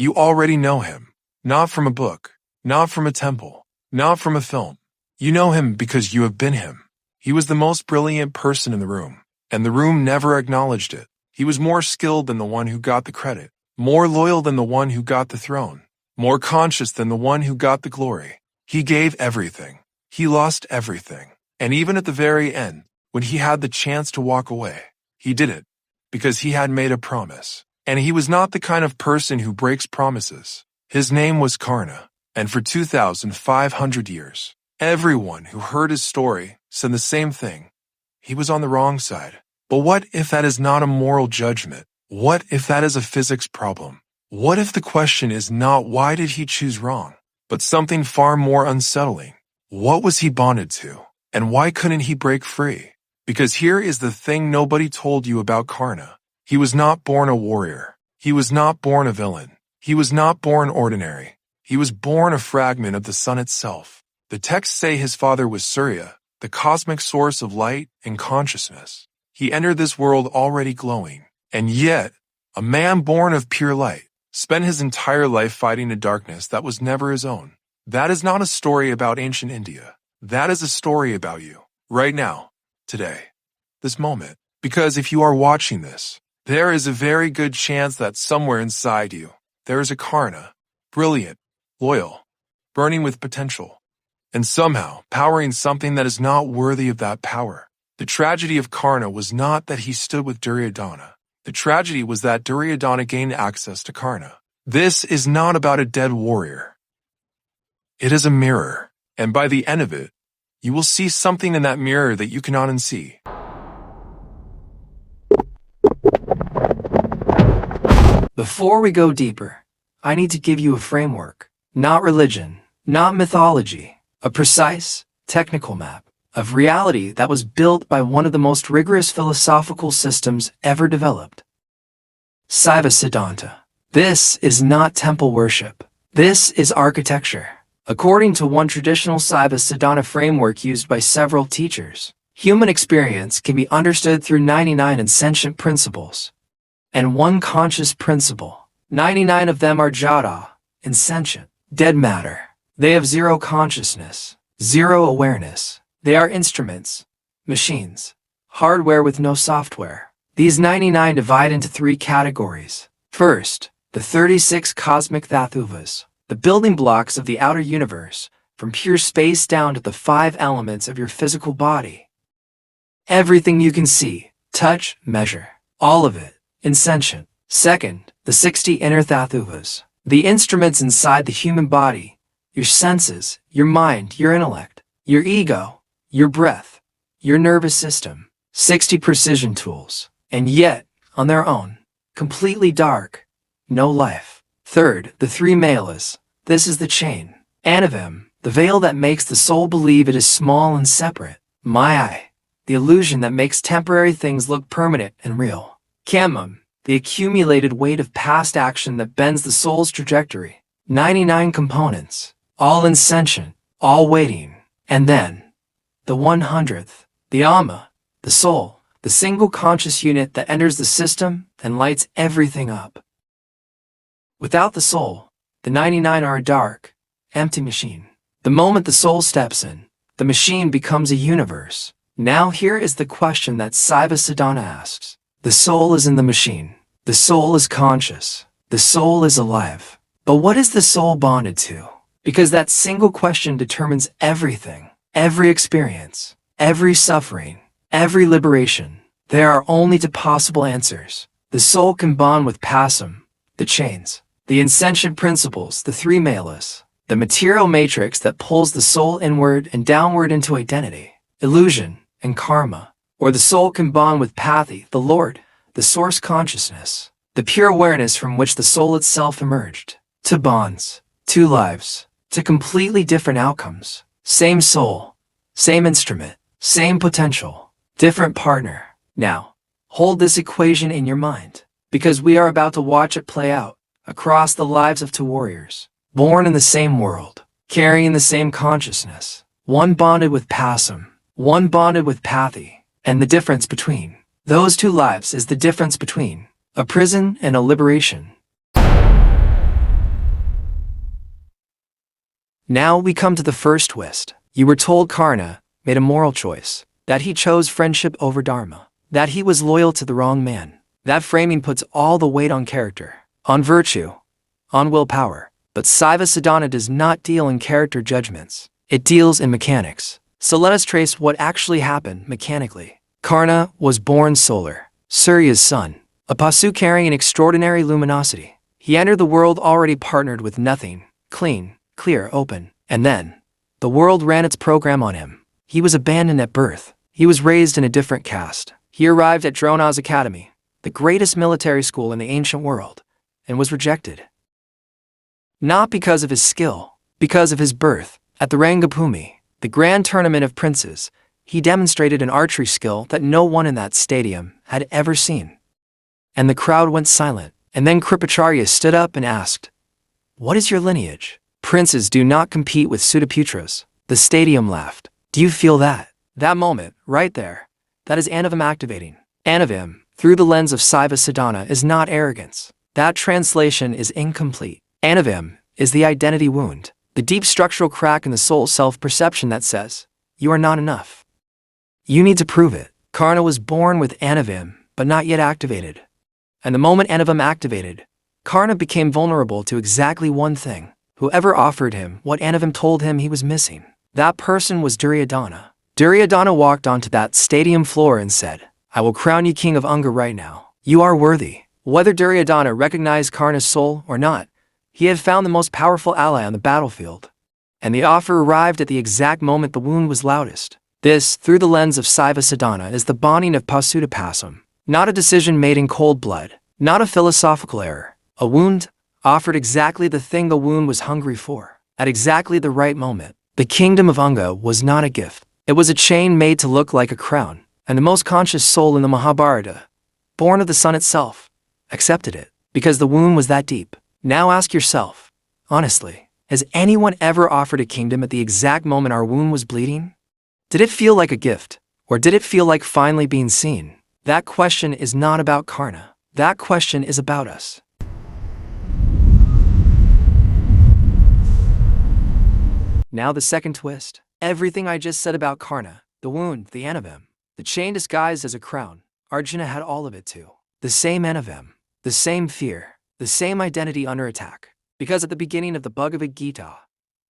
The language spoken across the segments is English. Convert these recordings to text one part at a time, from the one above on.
You already know him. Not from a book, not from a temple, not from a film. You know him because you have been him. He was the most brilliant person in the room, and the room never acknowledged it. He was more skilled than the one who got the credit, more loyal than the one who got the throne, more conscious than the one who got the glory. He gave everything. He lost everything. And even at the very end, when he had the chance to walk away, he did it because he had made a promise. And he was not the kind of person who breaks promises. His name was Karna, and for 2,500 years, everyone who heard his story said the same thing. He was on the wrong side. But what if that is not a moral judgment? What if that is a physics problem? What if the question is not why did he choose wrong, but something far more unsettling? What was he bonded to? And why couldn't he break free? Because here is the thing nobody told you about Karna. He was not born a warrior. He was not born a villain. He was not born ordinary. He was born a fragment of the sun itself. The texts say his father was Surya, the cosmic source of light and consciousness. He entered this world already glowing. And yet, a man born of pure light spent his entire life fighting a darkness that was never his own. That is not a story about ancient India. That is a story about you, right now, today, this moment. Because if you are watching this, there is a very good chance that somewhere inside you, there is a Karna, brilliant, loyal, burning with potential, and somehow powering something that is not worthy of that power. The tragedy of Karna was not that he stood with Duryodhana. The tragedy was that Duryodhana gained access to Karna. This is not about a dead warrior. It is a mirror, and by the end of it, you will see something in that mirror that you cannot unsee. Before we go deeper, I need to give you a framework, not religion, not mythology, a precise, technical map of reality that was built by one of the most rigorous philosophical systems ever developed. Saiva Siddhanta. This is not temple worship. This is architecture. According to one traditional Saiva Siddhanta framework used by several teachers, human experience can be understood through 99 insentient principles and one conscious principle. 99 of them are jada, insentient, dead matter. They have zero consciousness, zero awareness. They are instruments, machines, hardware with no software. These 99 divide into 3 categories. First, the 36 cosmic thatuvas, the building blocks of the outer universe, from pure space down to the 5 elements of your physical body. Everything you can see, touch, measure, all of it, insentient. Second, the 60 inner thatuvas, the instruments inside the human body, your senses, your mind, your intellect, your ego, your breath, your nervous system, 60 precision tools, and yet, on their own, completely dark, no life. Third, the 3 malas. This is the chain. Anavam, the veil that makes the soul believe it is small and separate. Maya, the illusion that makes temporary things look permanent and real. Kamam, the accumulated weight of past action that bends the soul's trajectory. 99 components, all insentient, all waiting. And then, the 100th, the Amma, the soul, the single conscious unit that enters the system and lights everything up. Without the soul, the 99 are a dark, empty machine. The moment the soul steps in, the machine becomes a universe. Now here is the question that Saiva Siddhanta asks. The soul is in the machine. The soul is conscious. The soul is alive. But what is the soul bonded to? Because that single question determines everything. Every experience, every suffering, every liberation. There are only 2 possible answers. The soul can bond with pasam, the chains, the insentient principles, the 3 malas, the material matrix that pulls the soul inward and downward into identity, illusion, and karma. Or the soul can bond with Pati, the Lord, the source consciousness, the pure awareness from which the soul itself emerged. 2 bonds, 2 lives, 2 completely different outcomes. Same soul, same instrument, same potential, different partner. Now, hold this equation in your mind, because we are about to watch it play out across the lives of 2 warriors, born in the same world, carrying the same consciousness, one bonded with pasam, one bonded with Pati, and the difference between those 2 lives is the difference between a prison and a liberation. Now we come to the first twist. You were told Karna made a moral choice, that he chose friendship over dharma, that he was loyal to the wrong man. That framing puts all the weight on character, on virtue, on willpower. But Saiva Siddhanta does not deal in character judgments. It deals in mechanics. So let us trace what actually happened mechanically. Karna was born solar, Surya's son, a Pasu carrying an extraordinary luminosity. He entered the world already partnered with nothing, clean, clear, open. And then, the world ran its program on him. He was abandoned at birth. He was raised in a different caste. He arrived at Drona's academy, the greatest military school in the ancient world, and was rejected. Not because of his skill, because of his birth. At the Rangabhumi, the grand tournament of princes, he demonstrated an archery skill that no one in that stadium had ever seen. And the crowd went silent. And then Kripacharya stood up and asked, "What is your lineage? Princes do not compete with Sudaputras." The stadium laughed. Do you feel that? That moment, right there, that is Anavam activating. Anavam, through the lens of Saiva Siddhanta, is not arrogance. That translation is incomplete. Anavam is the identity wound, the deep structural crack in the soul's self-perception that says, you are not enough. You need to prove it. Karna was born with Anavam, but not yet activated. And the moment Anavam activated, Karna became vulnerable to exactly one thing. Whoever offered him what Anavam told him he was missing, that person was Duryodhana. Duryodhana walked onto that stadium floor and said, I will crown you king of Anga right now. You are worthy. Whether Duryodhana recognized Karna's soul or not, he had found the most powerful ally on the battlefield. And the offer arrived at the exact moment the wound was loudest. This, through the lens of Saiva Siddhanta, is the bonding of Pasudapasam. Not a decision made in cold blood, not a philosophical error. A wound offered exactly the thing the wound was hungry for, at exactly the right moment. The kingdom of Anga was not a gift. It was a chain made to look like a crown, and the most conscious soul in the Mahabharata, born of the sun itself, accepted it, because the wound was that deep. Now ask yourself, honestly, has anyone ever offered a kingdom at the exact moment our wound was bleeding? Did it feel like a gift, or did it feel like finally being seen? That question is not about Karna. That question is about us. Now the second twist. Everything I just said about Karna, the wound, the Anavam, the chain disguised as a crown, Arjuna had all of it too. The same Anavam, the same fear, the same identity under attack. Because at the beginning of the Bhagavad Gita,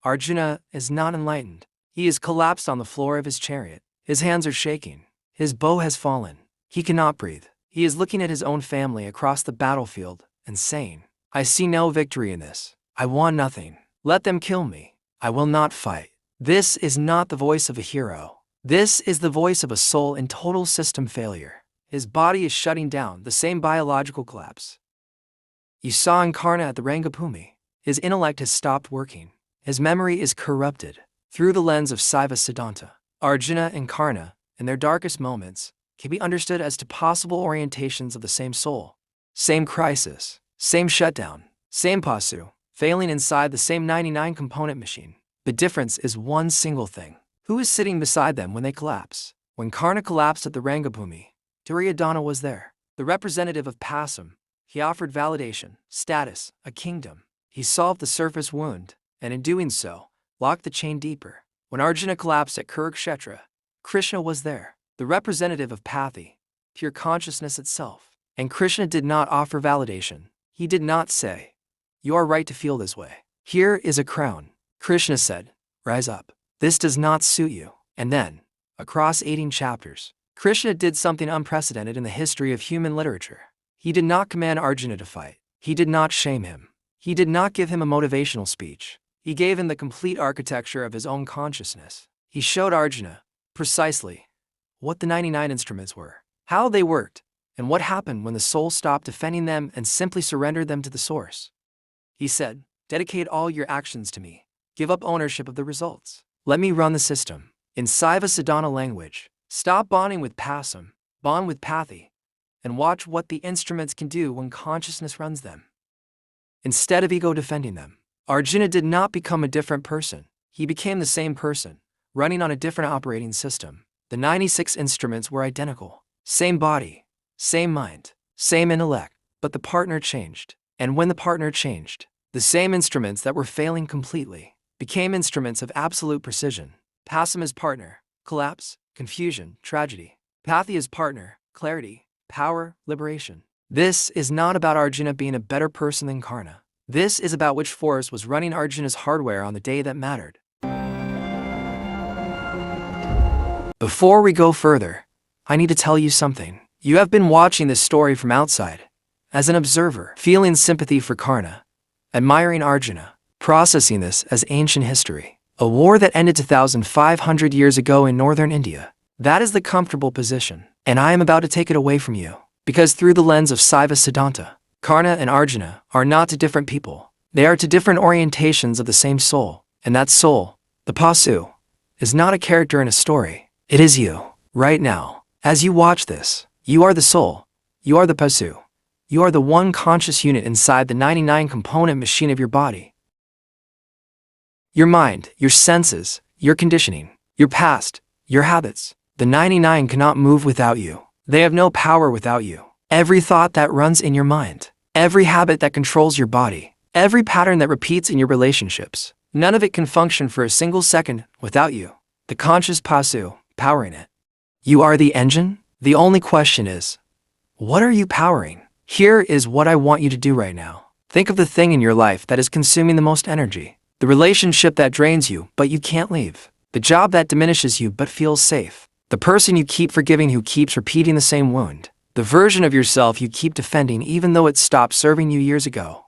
Arjuna is not enlightened. He is collapsed on the floor of his chariot. His hands are shaking. His bow has fallen. He cannot breathe. He is looking at his own family across the battlefield and saying, I see no victory in this. I want nothing. Let them kill me. I will not fight. This is not the voice of a hero. This is the voice of a soul in total system failure. His body is shutting down, the same biological collapse you saw in Karna at the Rangabhumi. His intellect has stopped working. His memory is corrupted. Through the lens of Saiva Siddhanta, Arjuna and Karna, in their darkest moments, can be understood as to possible orientations of the same soul. Same crisis, same shutdown, same pasu, failing inside the same 99-component machine. The difference is one single thing. Who is sitting beside them when they collapse? When Karna collapsed at the Rangabhumi, Duryodhana was there, the representative of Pasam. He offered validation, status, a kingdom. He solved the surface wound, and in doing so, locked the chain deeper. When Arjuna collapsed at Kurukshetra, Krishna was there, the representative of Pathi, pure consciousness itself. And Krishna did not offer validation. He did not say, you are right to feel this way. Here is a crown. Krishna said, rise up. This does not suit you. And then, across 18 chapters, Krishna did something unprecedented in the history of human literature. He did not command Arjuna to fight. He did not shame him. He did not give him a motivational speech. He gave him the complete architecture of his own consciousness. He showed Arjuna, precisely, what the 99 instruments were, how they worked, and what happened when the soul stopped defending them and simply surrendered them to the source. He said, dedicate all your actions to me. Give up ownership of the results. Let me run the system. In Saiva Siddhanta language, stop bonding with Pasam, bond with Pathi, and watch what the instruments can do when consciousness runs them. Instead of ego defending them, Arjuna did not become a different person. He became the same person, running on a different operating system. The 96 instruments were identical. Same body, same mind, same intellect, but the partner changed. And when the partner changed, the same instruments that were failing completely became instruments of absolute precision. Pasam is partner, collapse, confusion, tragedy. Pathi is partner, clarity, power, liberation. This is not about Arjuna being a better person than Karna. This is about which force was running Arjuna's hardware on the day that mattered. Before we go further, I need to tell you something. You have been watching this story from outside, as an observer, feeling sympathy for Karna, admiring Arjuna, processing this as ancient history. A war that ended 2,500 years ago in northern India. That is the comfortable position, and I am about to take it away from you. Because through the lens of Saiva Siddhanta, Karna and Arjuna are not two different people. They are two different orientations of the same soul. And that soul, the Pasu, is not a character in a story. It is you, right now. As you watch this, you are the soul. You are the Pasu. You are the one conscious unit inside the 99-component machine of your body. Your mind, your senses, your conditioning, your past, your habits. The 99 cannot move without you. They have no power without you. Every thought that runs in your mind, every habit that controls your body, every pattern that repeats in your relationships, none of it can function for a single second without you. The conscious Pasu, powering it. You are the engine. The only question is, what are you powering? Here is what I want you to do right now. Think of the thing in your life that is consuming the most energy. The relationship that drains you, but you can't leave. The job that diminishes you, but feels safe. The person you keep forgiving who keeps repeating the same wound. The version of yourself you keep defending even though it stopped serving you years ago.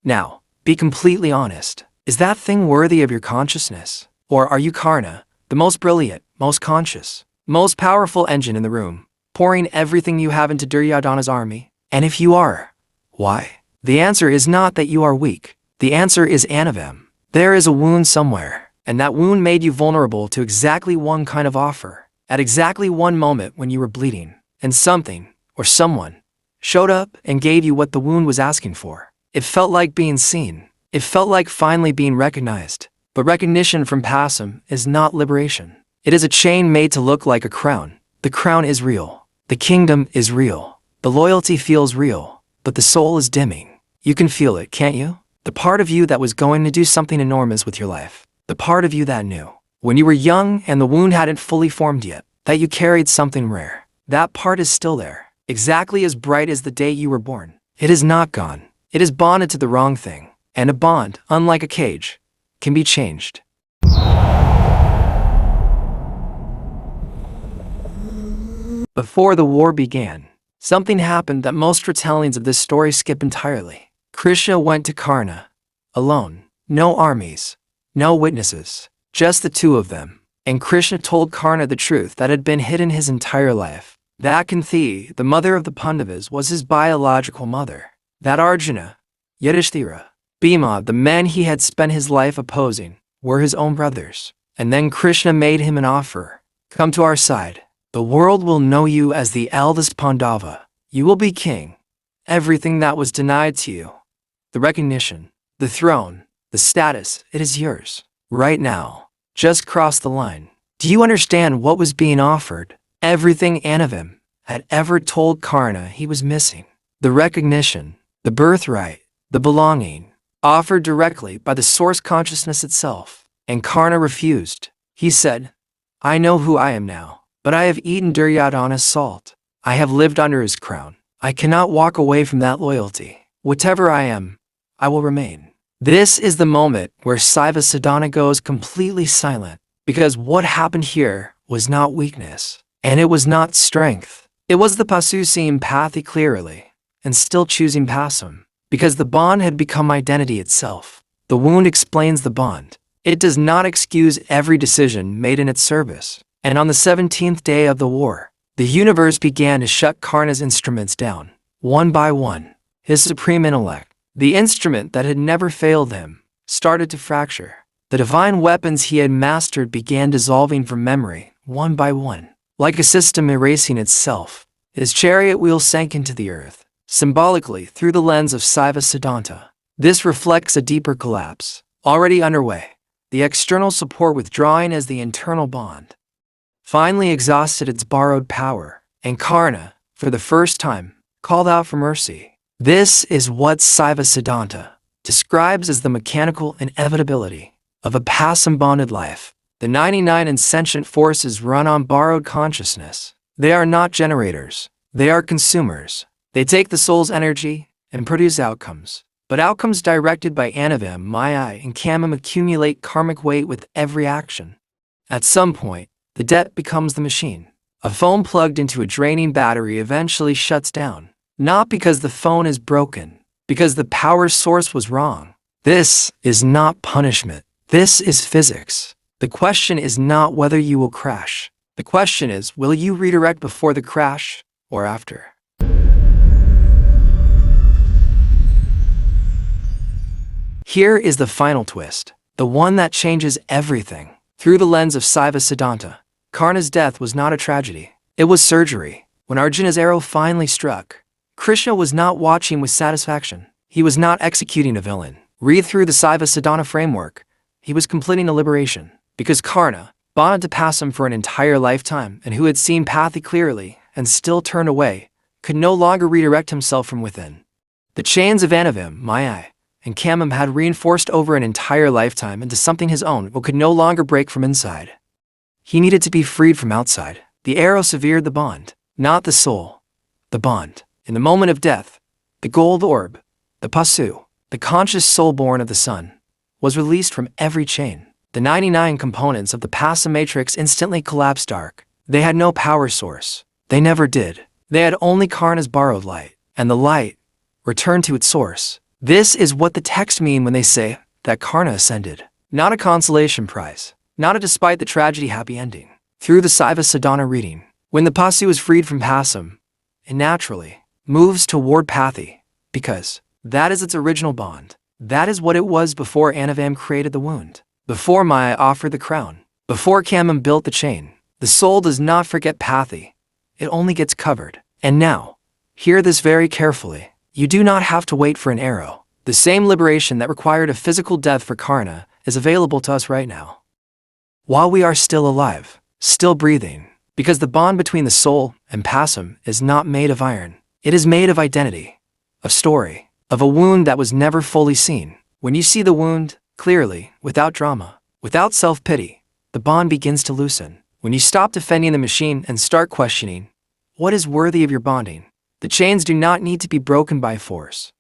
Now, be completely honest. Is that thing worthy of your consciousness? Or are you Karna, the most brilliant, most conscious, most powerful engine in the room, pouring everything you have into Duryodhana's army? And if you are, why? The answer is not that you are weak. The answer is Anavam. There is a wound somewhere. And that wound made you vulnerable to exactly one kind of offer, at exactly one moment when you were bleeding, and something, or someone, showed up and gave you what the wound was asking for. It felt like being seen. It felt like finally being recognized. But recognition from Pasam is not liberation. It is a chain made to look like a crown. The crown is real. The kingdom is real. The loyalty feels real, but the soul is dimming. You can feel it, can't you? The part of you that was going to do something enormous with your life. The part of you that knew, when you were young and the wound hadn't fully formed yet, that you carried something rare. That part is still there, exactly as bright as the day you were born. It is not gone. It is bonded to the wrong thing. And a bond, unlike a cage, can be changed. Before the war began, something happened that most retellings of this story skip entirely. Krishna went to Karna, alone, no armies. No witnesses, just the two of them. And Krishna told Karna the truth that had been hidden his entire life. That Kunti, the mother of the Pandavas, was his biological mother. That Arjuna, Yudhishthira, Bhima, the men he had spent his life opposing, were his own brothers. And then Krishna made him an offer. Come to our side. The world will know you as the eldest Pandava. You will be king. Everything that was denied to you, the recognition, the throne, the status, it is yours. Right now. Just cross the line. Do you understand what was being offered? Everything Anavam had ever told Karna he was missing. The recognition, the birthright, the belonging, offered directly by the source consciousness itself. And Karna refused. He said, I know who I am now, but I have eaten Duryodhana's salt. I have lived under his crown. I cannot walk away from that loyalty. Whatever I am, I will remain. This is the moment where Saiva Siddhanta goes completely silent, because what happened here was not weakness, and it was not strength. It was the Pasu seeing Pathi clearly, and still choosing Pasam, because the bond had become identity itself. The wound explains the bond. It does not excuse every decision made in its service. And on the 17th day of the war, the universe began to shut Karna's instruments down, one by one. His supreme intellect, the instrument that had never failed him, started to fracture. The divine weapons he had mastered began dissolving from memory, one by one. Like a system erasing itself, his chariot wheel sank into the earth, symbolically through the lens of Saiva Siddhanta. This reflects a deeper collapse, already underway, the external support withdrawing as the internal bond finally exhausted its borrowed power, and Karna, for the first time, called out for mercy. This is what Saiva Siddhanta describes as the mechanical inevitability. of a passion-bonded life. The 99 insentient forces run on borrowed consciousness. They are not generators. They are consumers. They take the soul's energy and produce outcomes. But outcomes directed by Anavam, Maya, and Kamam accumulate karmic weight with every action. At some point, the debt becomes the machine. A phone plugged into a draining battery eventually shuts down. Not because the phone is broken, because the power source was wrong. This is not punishment. This is physics. The question is not whether you will crash. The question is, will you redirect before the crash or after? Here is the final twist, the one that changes everything. Through the lens of Saiva Siddhanta, Karna's death was not a tragedy. It was surgery. When Arjuna's arrow finally struck, Krishna was not watching with satisfaction. He was not executing a villain. Read through the Saiva Siddhanta framework. He was completing a liberation. Because Karna, bonded to Pasam for an entire lifetime and who had seen Pathy clearly and still turned away, could no longer redirect himself from within. The chains of Anavam, Maya, and Kamam had reinforced over an entire lifetime into something his own but could no longer break from inside. He needed to be freed from outside. The arrow severed the bond, not the soul. The bond. In the moment of death, the gold orb, the pasu, the conscious soul born of the sun, was released from every chain. The 99 components of the Pasa matrix instantly collapsed dark. They had no power source. They never did. They had only Karna's borrowed light, and the light returned to its source. This is what the texts mean when they say that Karna ascended. Not a consolation prize, not a despite the tragedy happy ending. Through the Saiva Siddhanta reading, when the Pasu is freed from Pasam, it naturally moves toward Pathy, because that is its original bond. That is what it was before Anavam created the wound, before Maya offered the crown, before Kamam built the chain. The soul does not forget Pathy. It only gets covered. And now, hear this very carefully. You do not have to wait for an arrow. The same liberation that required a physical death for Karna is available to us right now. While we are still alive, still breathing, because the bond between the soul and Pasam is not made of iron. It is made of identity, of story, of a wound that was never fully seen. When you see the wound clearly, without drama, without self-pity, the bond begins to loosen. When you stop defending the machine and start questioning, what is worthy of your bonding? The chains do not need to be broken by force.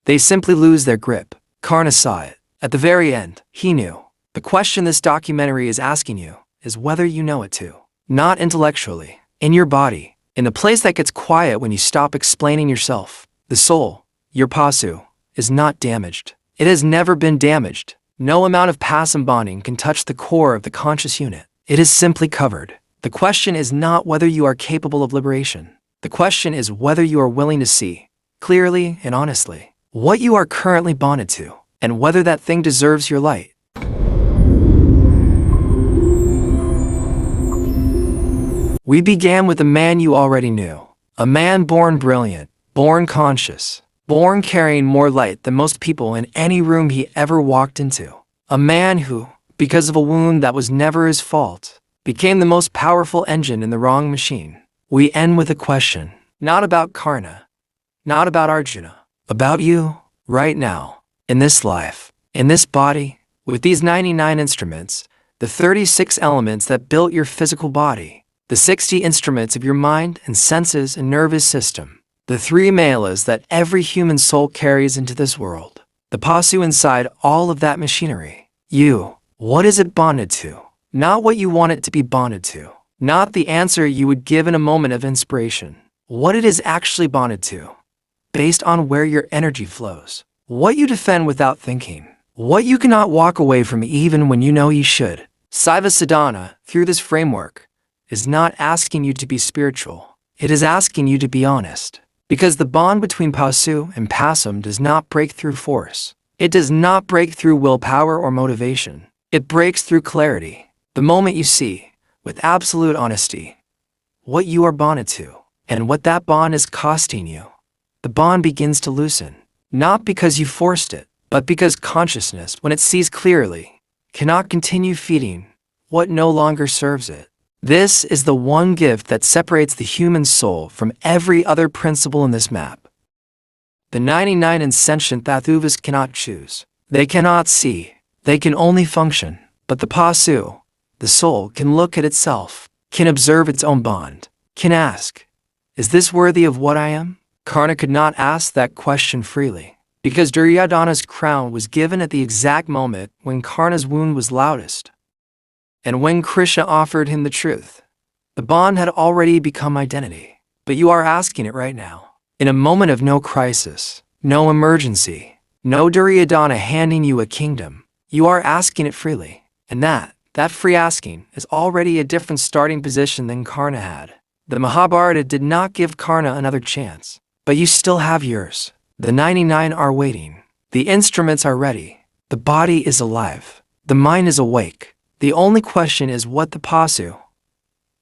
They simply lose their grip. Karna saw it. At the very end, he knew. The question this documentary is asking you is whether you know it too. Not intellectually, in your body, in the place that gets quiet when you stop explaining yourself. The soul, your pasu, is not damaged. It has never been damaged. No amount of pasam bonding can touch the core of the conscious unit. It is simply covered. The question is not whether you are capable of liberation. The question is whether you are willing to see, clearly and honestly, what you are currently bonded to, and whether that thing deserves your light. We began with a man you already knew. A man born brilliant, born conscious, born carrying more light than most people in any room he ever walked into. A man who, because of a wound that was never his fault, became the most powerful engine in the wrong machine. We end with a question, not about Karna, not about Arjuna, about you, right now, in this life, in this body, with these 99 instruments, the 36 elements that built your physical body, the 60 instruments of your mind and senses and nervous system, the 3 malas that every human soul carries into this world, the pasu inside all of that machinery. You, what is it bonded to? Not what you want it to be bonded to. Not the answer you would give in a moment of inspiration. What it is actually bonded to, based on where your energy flows. What you defend without thinking. What you cannot walk away from even when you know you should. Saiva Siddhanta, through this framework, is not asking you to be spiritual. It is asking you to be honest. Because the bond between Pasu and Pasam does not break through force. It does not break through willpower or motivation. It breaks through clarity. The moment you see, with absolute honesty, what you are bonded to, and what that bond is costing you, the bond begins to loosen. Not because you forced it, but because consciousness, when it sees clearly, cannot continue feeding what no longer serves it. This is the one gift that separates the human soul from every other principle in this map. The 99 insentient thathuvas cannot choose. They cannot see, They can only function, but the pasu, the soul, can look at itself, can observe its own bond, can ask, is this worthy of what I am? Karna could not ask that question freely, because Duryodhana's crown was given at the exact moment when Karna's wound was loudest. And when Krishna offered him the truth, the bond had already become identity. But you are asking it right now. In a moment of no crisis, no emergency, no Duryodhana handing you a kingdom, you are asking it freely. And that free asking is already a different starting position than Karna had. The Mahabharata did not give Karna another chance, but you still have yours. The 99 are waiting. The instruments are ready. The body is alive. The mind is awake. The only question is what the pasu,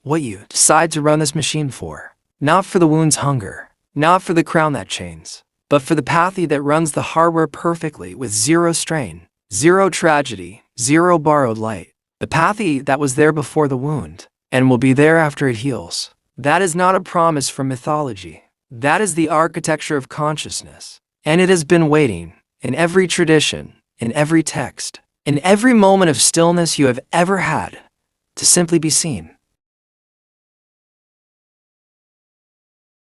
what you decide to run this machine for. Not for the wound's hunger, not for the crown that chains, but for the pathy that runs the hardware perfectly with zero strain, zero tragedy, zero borrowed light. The pathy that was there before the wound, and will be there after it heals. That is not a promise from mythology. That is the architecture of consciousness. And it has been waiting, in every tradition, in every text, in every moment of stillness you have ever had, to simply be seen.